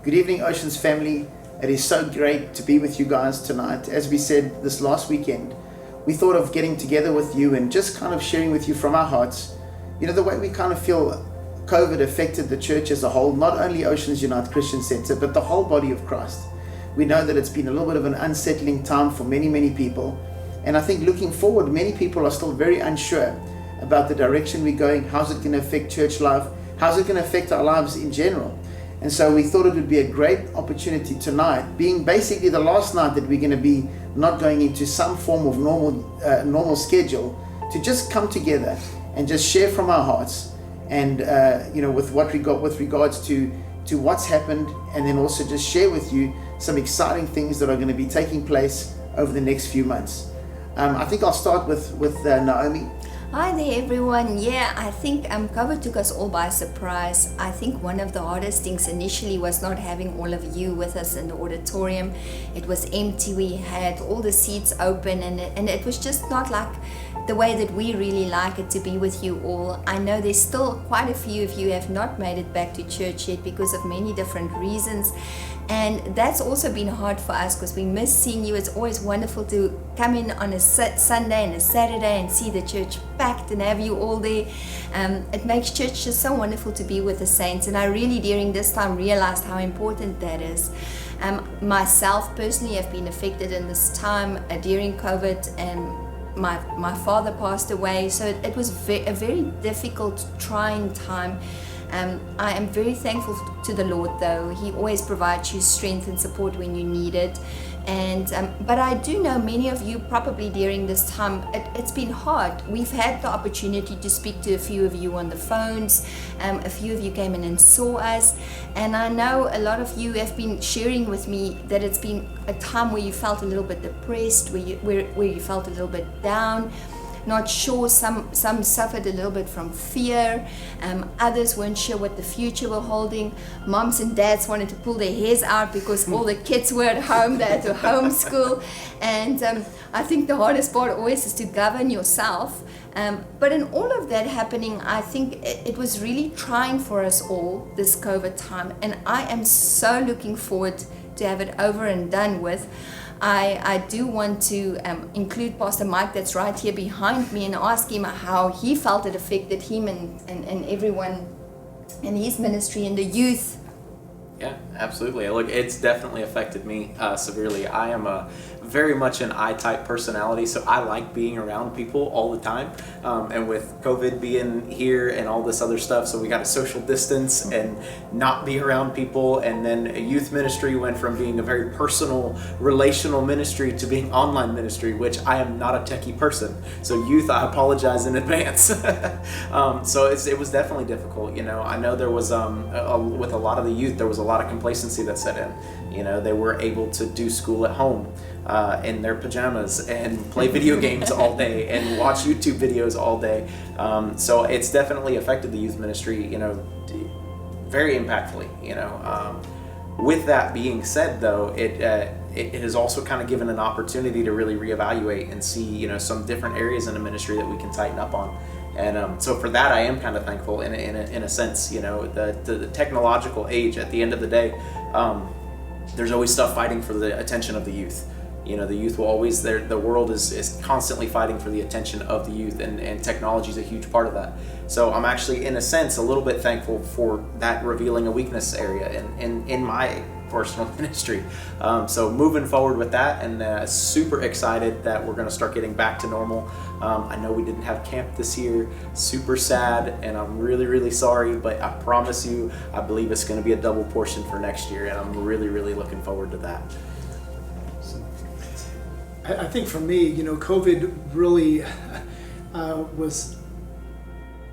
Good evening, Oceans family. It is so great to be with you guys tonight. As we said this last weekend, we thought of getting together with you and just kind of sharing with you from our hearts, the way we kind of feel COVID affected the church as a whole, not only Oceans Unite Christian Center, but the whole body of Christ. We know that it's been a little bit of an unsettling time for many, many people. And I think looking forward, many people are still very unsure about the direction we're going. How's it going to affect church life? How's it going to affect our lives in general? And so we thought it would be a great opportunity tonight, being basically the last night that we're going to be not going into some form of normal schedule, to just come together and just share from our hearts, and with regards to what's happened, and then also just share with you some exciting things that are going to be taking place over the next few months. I think I'll start with Naomi. Hi there everyone. I think COVID took us all by surprise. I think one of the hardest things initially was not having all of you with us in the auditorium. It was empty. We had all the seats open, and it was just not like the way that we really like it to be with you all. I know there's still quite a few of you have not made it back to church yet because of many different reasons. And that's also been hard for us because we miss seeing you. It's always wonderful to come in on a Sunday and a Saturday and see the church packed and have you all there. It makes church just so wonderful to be with the saints. And I really, during this time, realized how important that is. Myself personally have been affected in this time during COVID, and my father passed away. So it was a very difficult, trying time. I am very thankful to the Lord, though. He always provides you strength and support when you need it. But I do know many of you probably during this time, it's been hard. We've had the opportunity to speak to a few of you on the phones. A few of you came in and saw us. And I know a lot of you have been sharing with me that it's been a time where you felt a little bit depressed, where you felt a little bit down. Not sure, some suffered a little bit from fear, others weren't sure what the future were holding. Moms and dads wanted to pull their hairs out because all the kids were at home, they had to homeschool. And I think the hardest part always is to govern yourself. But in all of that happening, I think it was really trying for us all, this COVID time. And I am so looking forward to have it over and done with. I do want to include Pastor Mike that's right here behind me and ask him how he felt it affected him and everyone in his ministry and the youth. Yeah, absolutely. Look, it's definitely affected me severely. I am very much an I-type personality, so I like being around people all the time. And with COVID being here and all this other stuff, so we got to social distance and not be around people. And then a youth ministry went from being a very personal, relational ministry to being online ministry, which I am not a techie person. So youth, I apologize in advance. So it was definitely difficult. I know there was, with a lot of the youth, there was a lot of complacency that set in. They were able to do school at home in their pajamas and play video games all day and watch YouTube videos all day. So it's definitely affected the youth ministry, very impactfully. With that being said, though, it has also kind of given an opportunity to really reevaluate and see, some different areas in the ministry that we can tighten up on. And so for that, I am kind of thankful in a sense. The technological age, at the end of the day, there's always stuff fighting for the attention of the youth. The youth will always, the world is constantly fighting for the attention of the youth, and technology is a huge part of that. So I'm actually, in a sense, a little bit thankful for that revealing a weakness area in my personal ministry. So moving forward with that, and super excited that we're going to start getting back to normal. I know we didn't have camp this year, super sad, and I'm really, really sorry, but I promise you, I believe it's going to be a double portion for next year, and I'm really, really looking forward to that. I think for me, COVID really was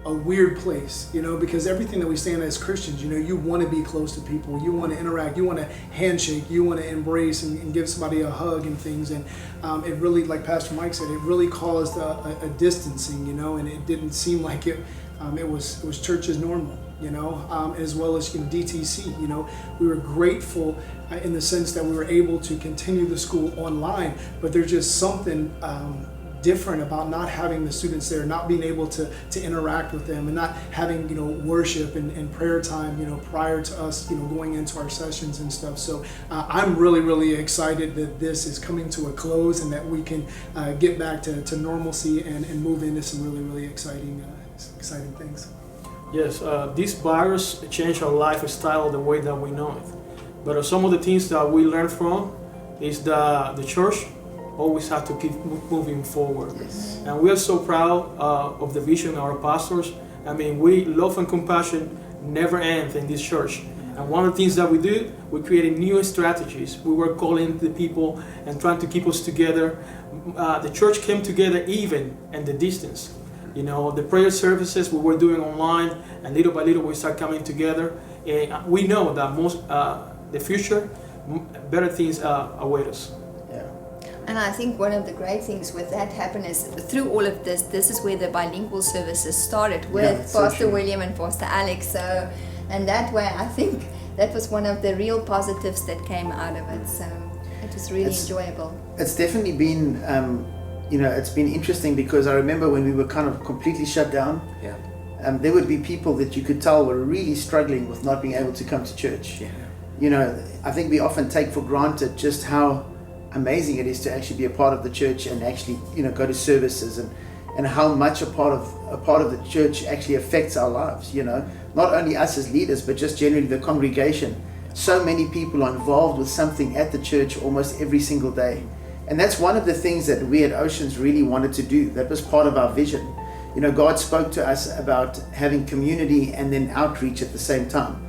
a weird place, because everything that we stand as Christians, you want to be close to people, you want to interact, you want to handshake, you want to embrace and give somebody a hug and things. And it really, like Pastor Mike said, it really caused a distancing, and it didn't seem like it was church as normal, as well as DTC. We were grateful in the sense that we were able to continue the school online, but there's just something different about not having the students there, not being able to interact with them, and not having, you know, worship and prayer time, you know, prior to us, you know, going into our sessions and stuff. So I'm really excited that this is coming to a close and that we can get back to normalcy and move into some really exciting things. Yes, this virus changed our lifestyle the way that we know it. But some of the things that we learned from is that the church always have to keep moving forward. Yes. And we are so proud of the vision of our pastors. I mean, love and compassion never end in this church. And one of the things that we do, we created new strategies. We were calling the people and trying to keep us together. The church came together even in the distance. You know, the prayer services we were doing online, and little by little we start coming together. And we know that the future, better things await us. Yeah. And I think one of the great things with that happened is through all of this is where the bilingual services started with Pastor William and Pastor Alex. So, and that way I think that was one of the real positives that came out of it. So it was really enjoyable. It's definitely been, it's been interesting because I remember when we were kind of completely shut down, there would be people that you could tell were really struggling with not being able to come to church. Yeah. You know, I think we often take for granted just how amazing it is to actually be a part of the church and actually, you know, go to services and how much a part of the church actually affects our lives, you know, not only us as leaders, but just generally the congregation. So many people are involved with something at the church almost every single day. And that's one of the things that we at Oceans really wanted to do. That was part of our vision. You know, God spoke to us about having community and then outreach at the same time.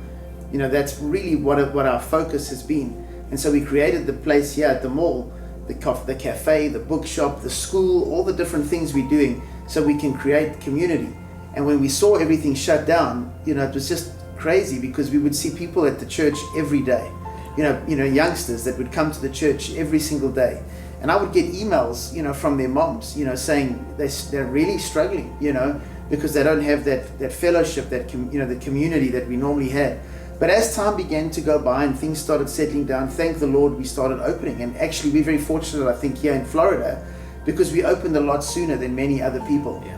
You know, that's really what our focus has been. And so we created the place here at the mall, the cafe, the bookshop, the school, all the different things we're doing so we can create community. And when we saw everything shut down, you know, it was just crazy because we would see people at the church every day. You know, youngsters that would come to the church every single day. And I would get emails, you know, from their moms, you know, saying they're really struggling, you know, because they don't have that fellowship, the community that we normally had. But as time began to go by and things started settling down, thank the Lord, we started opening. And actually, we're very fortunate, I think, here in Florida, because we opened a lot sooner than many other people. Yeah.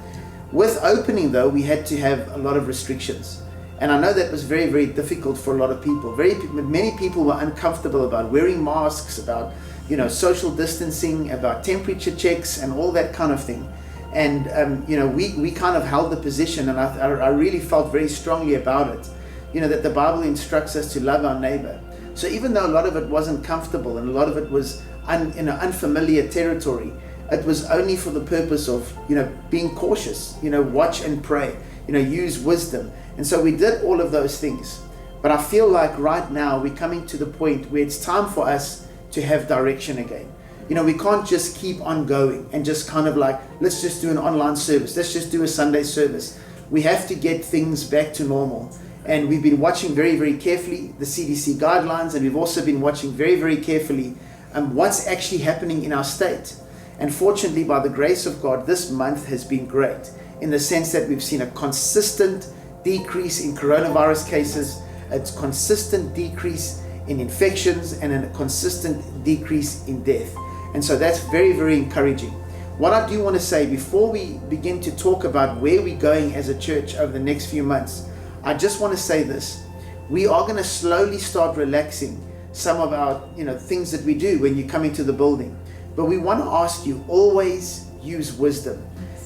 With opening, though, we had to have a lot of restrictions. And I know that was very, very difficult for a lot of people. Many people were uncomfortable about wearing masks, about, you know, social distancing, about temperature checks and all that kind of thing. And, you know, we kind of held the position, and I really felt very strongly about it. You know, that the Bible instructs us to love our neighbor. So even though a lot of it wasn't comfortable and a lot of it was unfamiliar territory, it was only for the purpose of, you know, being cautious, you know, watch and pray, you know, use wisdom. And so we did all of those things. But I feel like right now we're coming to the point where it's time for us to have direction again. You know, we can't just keep on going and just kind of like, let's just do an online service. Let's just do a Sunday service. We have to get things back to normal. And we've been watching very, very carefully the CDC guidelines, and we've also been watching very, very carefully what's actually happening in our state. And fortunately, by the grace of God, this month has been great in the sense that we've seen a consistent decrease in coronavirus cases, a consistent decrease in infections, and a consistent decrease in death. And so that's very, very encouraging. What I do want to say before we begin to talk about where we're going as a church over the next few months, I just want to say this. We are going to slowly start relaxing some of our, you know, things that we do when you come into the building. But we want to ask you, always use wisdom.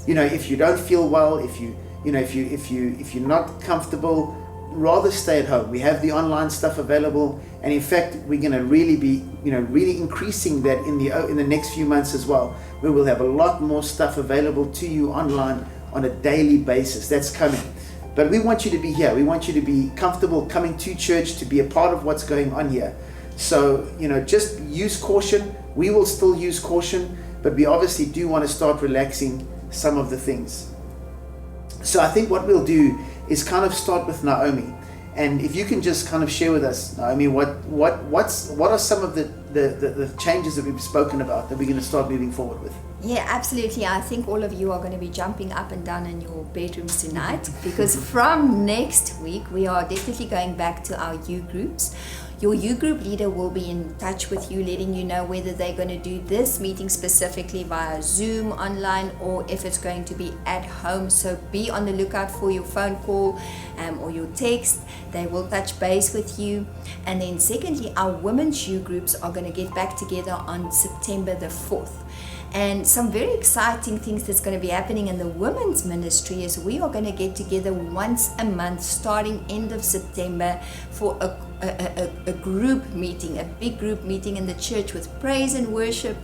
You know, if you don't feel well, if you're not comfortable, rather stay at home. We have the online stuff available, and in fact, we're going to really be, you know, really increasing that in the next few months as well. We will have a lot more stuff available to you online on a daily basis. That's coming. But we want you to be here. We want you to be comfortable coming to church, to be a part of what's going on here. So, you know, just use caution. We will still use caution, but we obviously do want to start relaxing some of the things. So I think what we'll do is kind of start with Naomi. And if you can just kind of share with us, Naomi, what are some of the changes that we've spoken about that we're going to start moving forward with? Yeah, absolutely. I think all of you are going to be jumping up and down in your bedrooms tonight because from next week we are definitely going back to our youth groups. Your U group leader will be in touch with you, letting you know whether they're going to do this meeting specifically via Zoom online or if it's going to be at home. So be on the lookout for your phone call or your text. They will touch base with you. And then secondly, our women's U groups are going to get back together on September the 4th. And some very exciting things that's going to be happening in the women's ministry is we are going to get together once a month starting end of September for a group meeting, a big group meeting in the church with praise and worship.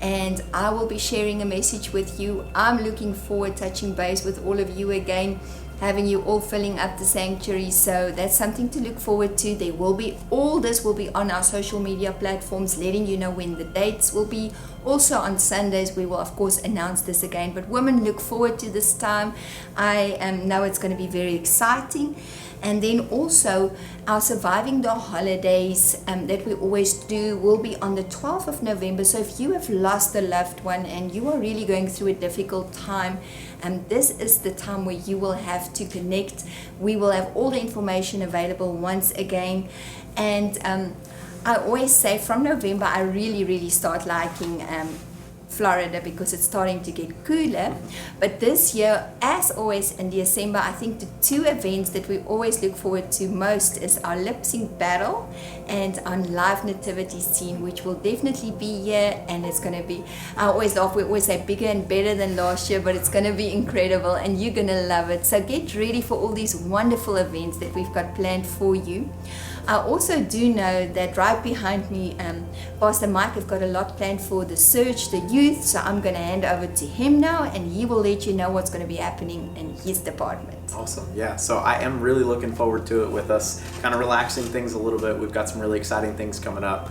And I will be sharing a message with you. I'm looking forward touching base with all of you again, having you all filling up the sanctuary. So that's something to look forward to. There will be, all this will be on our social media platforms, letting you know when the dates will be. Also on Sundays, we will of course announce this again. But women, look forward to this time. I know it's going to be very exciting. And then also our Surviving the Holidays that we always do will be on the 12th of November. So if you have lost a loved one and you are really going through a difficult time, this is the time where you will have to connect. We will have all the information available once again. And I always say from November, I really start liking Florida because it's starting to get cooler. But this year, as always in December, I think the two events that we always look forward to most is our lip sync battle and our live nativity scene, which will definitely be here. And it's going to be, I always laugh, we always say bigger and better than last year, but it's going to be incredible and you're going to love it. So get ready for all these wonderful events that we've got planned for you. I also do know that right behind me, Pastor Mike have got a lot planned for the Surge, the youth. So I'm going to hand over to him now, and he will let you know what's going to be happening in his department. Awesome. Yeah. So I am really looking forward to it with us, kind of relaxing things a little bit. We've got some really exciting things coming up.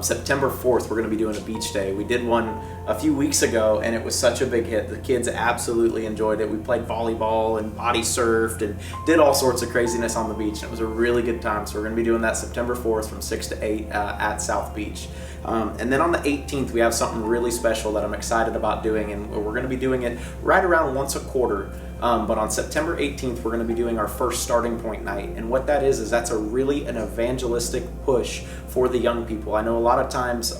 September 4th, we're going to be doing a beach day. We did one a few weeks ago, and it was such a big hit. The kids absolutely enjoyed it. We played volleyball and body surfed and did all sorts of craziness on the beach. And it was a really good time. So we're going to be doing that September 4th from 6 to 8 at South Beach. And then on the 18th, we have something really special that I'm excited about doing, and we're going to be doing it right around once a quarter. But on September 18th, we're going to be doing our first Starting Point night. And what that is that's an evangelistic push for the young people. I know a lot of times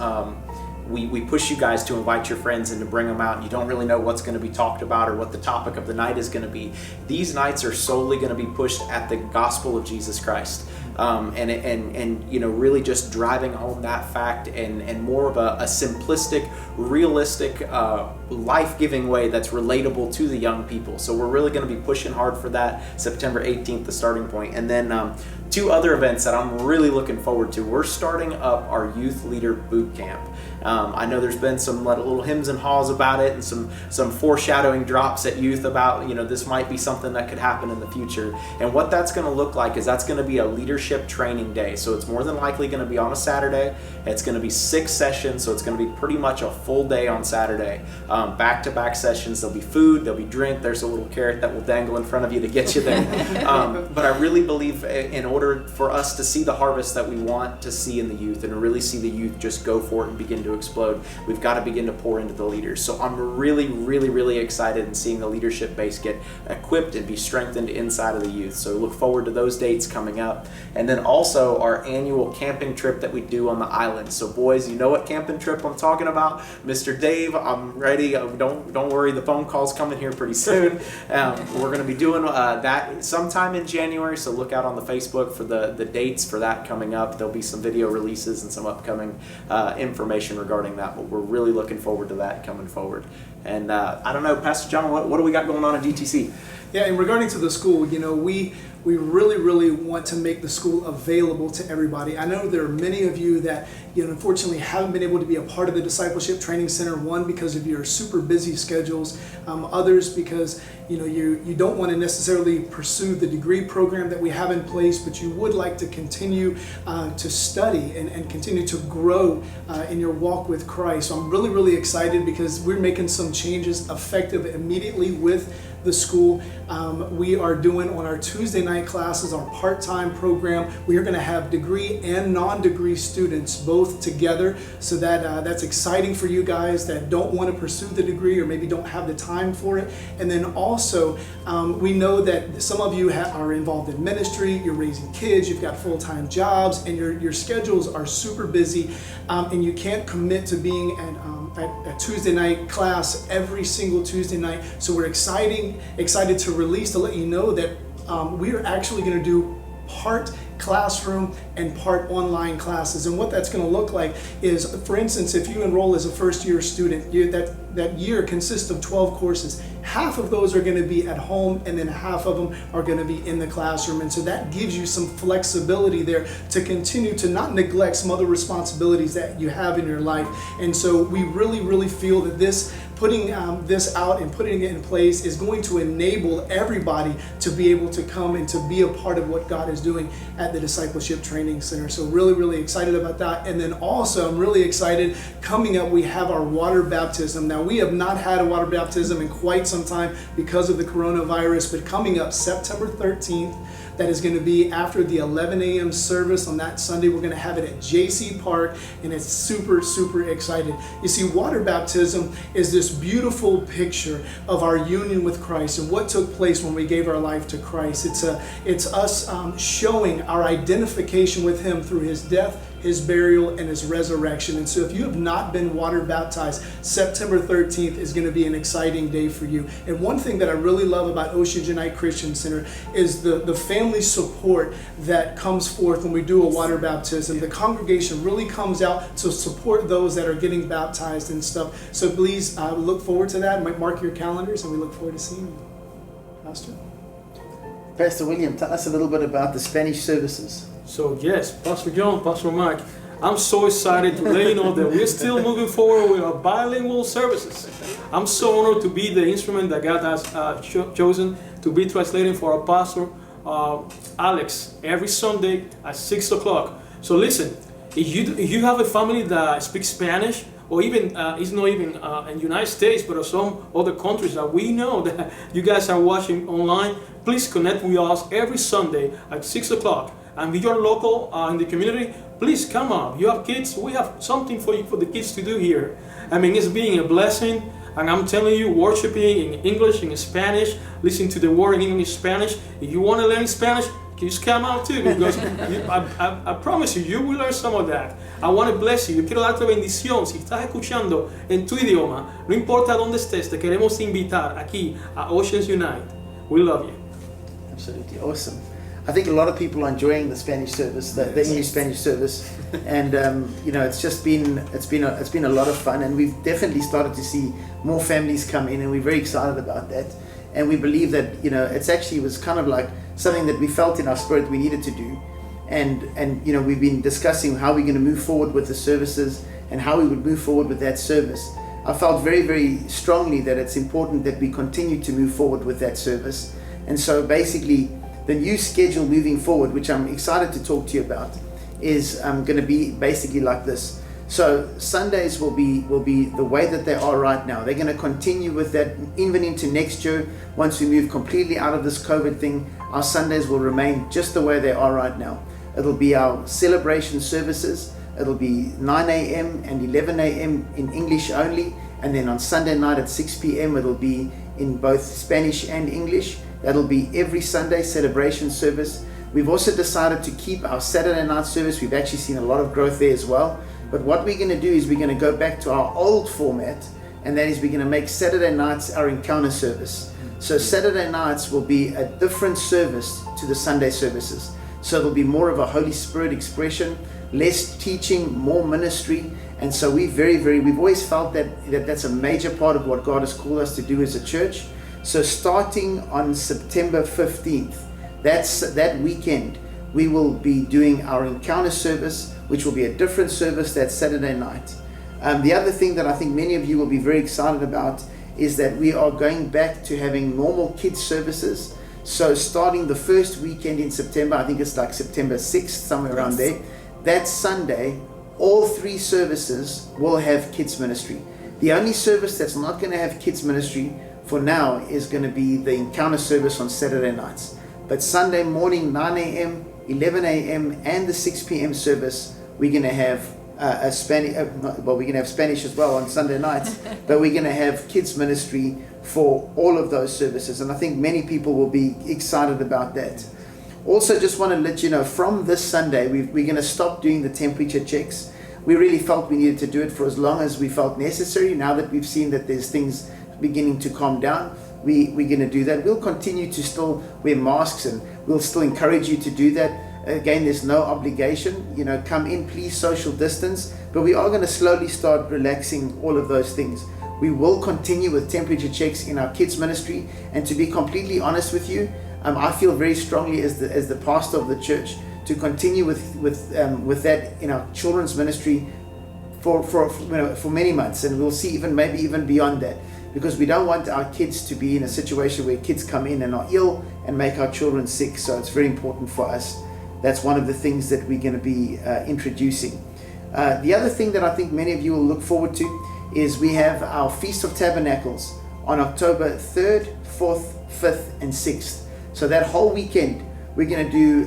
we push you guys to invite your friends and to bring them out, and you don't really know what's going to be talked about or what the topic of the night is going to be. These nights are solely going to be pushed at the gospel of Jesus Christ. And you know, really just driving home that fact and more of a simplistic, realistic, life-giving way that's relatable to the young people. So we're really going to be pushing hard for that September 18th, the Starting Point. And then two other events that I'm really looking forward to. We're starting up our Youth Leader Boot Camp. I know there's been some little hems and haws about it and some foreshadowing drops at youth about, you know, this might be something that could happen in the future. And what that's going to look like is that's going to be a leadership training day. So it's more than likely going to be on a Saturday. It's going to be 6 sessions, so it's going to be pretty much a full day on Saturday. Back-to-back sessions. There'll be food, there'll be drink. There's a little carrot that will dangle in front of you to get you there. But I really believe in order for us to see the harvest that we want to see in the youth and to really see the youth just go for it and begin to explode, we've got to begin to pour into the leaders. So I'm really excited in seeing the leadership base get equipped and be strengthened inside of the youth. So look forward to those dates coming up. And then also our annual camping trip that we do on the island. So boys, you know what camping trip I'm talking about. Mr. Dave, I'm ready. Don't worry, the phone call's coming here pretty soon. We're going to be doing that sometime in January, so look out on the Facebook for the dates for that coming up. There'll be some video releases and some upcoming information regarding that, but we're really looking forward to that coming forward. And I don't know, Pastor John, what do we got going on at DTC? Yeah, and regarding to the school, you know, we really want to make the school available to everybody. I know there are many of you that, you know, unfortunately haven't been able to be a part of the Discipleship Training Center, one because of your super busy schedules, others because, you know, you don't want to necessarily pursue the degree program that we have in place, but you would like to continue to study and continue to grow in your walk with Christ. So I'm really excited because we're making some changes effective immediately with the school. We are doing on our Tuesday night classes, our part-time program. We are going to have degree and non-degree students both together, so that's exciting for you guys that don't want to pursue the degree or maybe don't have the time for it. And then also, we know that some of you are involved in ministry, you're raising kids, you've got full-time jobs, and your schedules are super busy, and you can't commit to being at Tuesday night class every single Tuesday night. So we're excited to release to let you know that we are actually going to do part classroom and part online classes. And what that's going to look like is, for instance, if you enroll as a first-year student, that year consists of 12 courses. Half of those are going to be at home, and then half of them are going to be in the classroom. And so that gives you some flexibility there to continue to not neglect some other responsibilities that you have in your life. And so we really, really feel that putting this out and putting it in place is going to enable everybody to be able to come and to be a part of what God is doing at the Discipleship Training Center. So really, really excited about that. And then also, I'm really excited, coming up, we have our water baptism. Now, we have not had a water baptism in quite some time because of the coronavirus, but coming up September 13th, that is going to be after the 11 a.m. service on that Sunday. We're going to have it at JC Park, and it's super, super excited. You see, water baptism is this beautiful picture of our union with Christ and what took place when we gave our life to Christ. It's us showing our identification with Him through His death, His burial, and His resurrection. And so if you have not been water baptized, September 13th is going to be an exciting day for you. And one thing that I really love about Oceans Unite Christian Center is the family support that comes forth when we do a water baptism. The congregation really comes out to support those that are getting baptized and stuff. So please look forward to that. Mark your calendars, and we look forward to seeing you. Pastor? Pastor William, tell us a little bit about the Spanish services. So yes, Pastor John, Pastor Mike, I'm so excited to let you know that we're still moving forward with our bilingual services. I'm so honored to be the instrument that God has chosen to be translating for our pastor, Alex, every Sunday at 6 o'clock. So listen, if you have a family that speaks Spanish, or even it's not even in the United States, but some other countries that we know that you guys are watching online, please connect with us every Sunday at 6 o'clock. And if you're local in the community, please come up. You have kids, we have something for the kids to do here. I mean, it's being a blessing. And I'm telling you, worshiping in English, in Spanish, listening to the word in English, Spanish. If you want to learn Spanish, just come out too, because I promise you will learn some of that. I want to bless you. Yo quiero darte bendición. Si estás escuchando en tu idioma, no importa dónde estés, te queremos invitar aquí a Oceans Unite. We love you. Absolutely awesome. I think a lot of people are enjoying the Spanish service, the English Spanish service, and it's been a lot of fun, and we've definitely started to see more families come in, and we're very excited about that. And we believe that it's actually was kind of like something that we felt in our spirit we needed to do, and we've been discussing how we're going to move forward with the services and how we would move forward with that service. I felt very, very strongly that it's important that we continue to move forward with that service, and so basically, the new schedule moving forward, which I'm excited to talk to you about, is going to be basically like this. So Sundays will be the way that they are right now. They're going to continue with that even into next year. Once we move completely out of this COVID thing, our Sundays will remain just the way they are right now. It'll be our celebration services. It'll be 9 a.m. and 11 a.m. in English only. And then on Sunday night at 6 p.m. it'll be in both Spanish and English. That'll be every Sunday celebration service. We've also decided to keep our Saturday night service. We've actually seen a lot of growth there as well. But what we're going to do is we're going to go back to our old format, and that is we're going to make Saturday nights our encounter service. So Saturday nights will be a different service to the Sunday services. So it'll be more of a Holy Spirit expression, less teaching, more ministry. And so we've always felt that that's a major part of what God has called us to do as a church. So starting on September 15th, that weekend, we will be doing our encounter service, which will be a different service that Saturday night. The other thing that I think many of you will be very excited about is that we are going back to having normal kids services. So starting the first weekend in September, I think it's like September 6th, somewhere around there, that Sunday, all 3 services will have kids ministry. The only service that's not going to have kids ministry for now is going to be the encounter service on Saturday nights. But Sunday morning, 9 a.m., 11 a.m., and the 6 p.m. service, we're going to have we're going to have Spanish as well on Sunday nights, but we're going to have kids ministry for all of those services. And I think many people will be excited about that. Also, just want to let you know, from this Sunday, we're going to stop doing the temperature checks. We really felt we needed to do it for as long as we felt necessary. Now that we've seen that there's things beginning to calm down, we're going to do that. We'll continue to still wear masks, and we'll still encourage you to do that. Again, there's no obligation. Come in, please social distance. But we are going to slowly start relaxing all of those things. We will continue with temperature checks in our kids ministry. And to be completely honest with you, I feel very strongly as the pastor of the church to continue with that in our children's ministry for many months, and we'll see maybe even beyond that, because we don't want our kids to be in a situation where kids come in and are ill and make our children sick. So it's very important for us. That's one of the things that we're going to be introducing. The other thing that I think many of you will look forward to is we have our Feast of Tabernacles on October 3rd, 4th, 5th, and 6th. So that whole weekend, we're going to do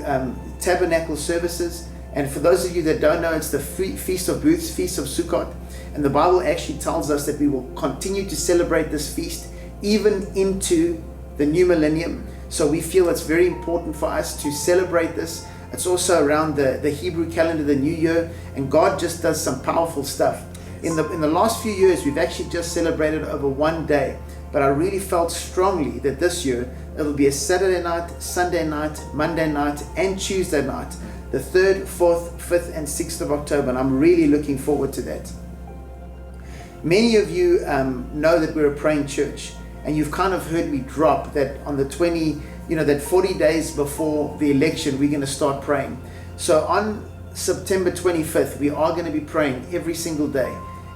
tabernacle services. And for those of you that don't know, it's the Feast of Booths, Feast of Sukkot. And the Bible actually tells us that we will continue to celebrate this feast even into the new millennium. So we feel it's very important for us to celebrate this. It's also around the Hebrew calendar, the new year, and God just does some powerful stuff. In the last few years, we've actually just celebrated over one day, but I really felt strongly that this year it'll be a Saturday night, Sunday night, Monday night, and Tuesday night, the 3rd, 4th, 5th, and 6th of October, and I'm really looking forward to that. Many of you know that we're a praying church, and you've kind of heard me drop that on the 40 days before the election, we're going to start praying. So on September 25th, we are going to be praying every single day,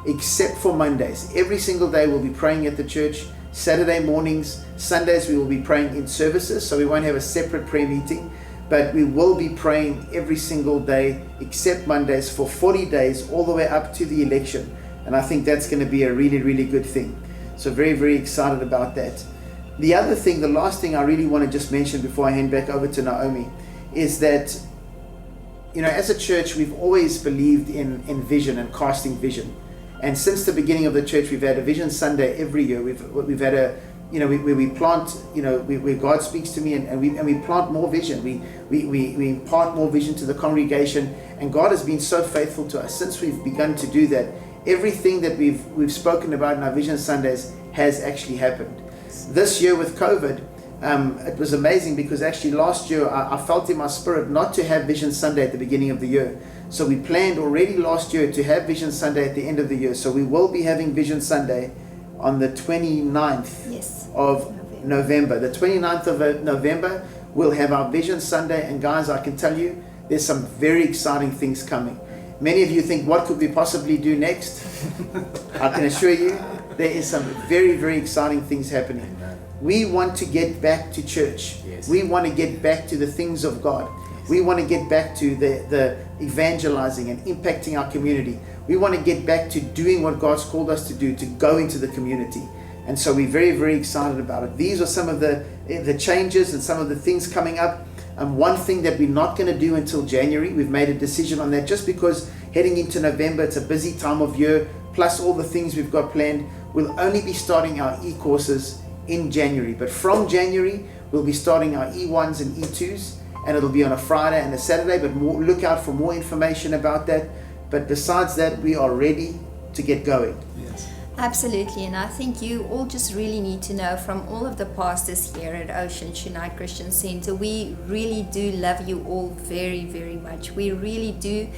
except for Mondays. Every single day we'll be praying at the church. Saturday mornings, Sundays we will be praying in services, so we won't have a separate prayer meeting, but we will be praying every single day, except Mondays, for 40 days, all the way up to the election. And I think that's going to be a really, really good thing. So very, very excited about that. The other thing, the last thing I really want to just mention before I hand back over to Naomi, is that, as a church, we've always believed in vision and casting vision. And since the beginning of the church, we've had a Vision Sunday every year. We've had where we plant, where God speaks to me, and we plant more vision. We impart more vision to the congregation, and God has been so faithful to us since we've begun to do that. Everything that we've spoken about in our Vision Sundays has actually happened. This year with COVID, it was amazing, because actually last year I felt in my spirit not to have Vision Sunday at the beginning of the year. So we planned already last year to have Vision Sunday at the end of the year. So we will be having Vision Sunday on the 29th of November. The 29th of November, we'll have our Vision Sunday. And guys, I can tell you, there's some very exciting things coming. Many of you think, what could we possibly do next? I can assure you, there is some very, very exciting things happening. We want to get back to church. Yes. We want to get back to the things of God. Yes. We want to get back to the evangelizing and impacting our community. We want to get back to doing what God's called us to do, to go into the community. And so we're very, very excited about it. These are some of the changes and some of the things coming up. One thing that we're not going to do until January, we've made a decision on that, just because heading into November, it's a busy time of year, plus all the things we've got planned. We'll only be starting our e-courses in January. But from January, we'll be starting our E1s and E2s, and it'll be on a Friday and a Saturday, but look out for more information about that. But besides that, we are ready to get going. Yes. Absolutely, and I think you all just really need to know from all of the pastors here at Oceans Unite Christian Center, we really do love you all very, very much. We really do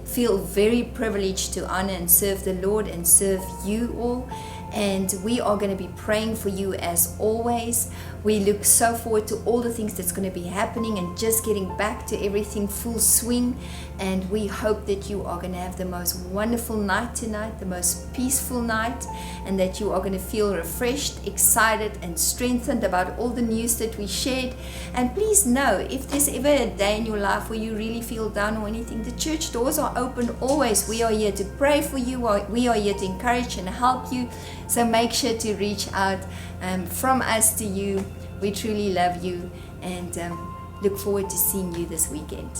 feel very privileged to honor and serve the Lord and serve you all. And we are going to be praying for you as always. We look so forward to all the things that's going to be happening and just getting back to everything full swing. And we hope that you are going to have the most wonderful night tonight, the most peaceful night, and that you are going to feel refreshed, excited, and strengthened about all the news that we shared. And please know, if there's ever a day in your life where you really feel down or anything, the church doors are open always. We are here to pray for you. We are here to encourage and help you. So make sure to reach out from us to you. We truly love you and look forward to seeing you this weekend.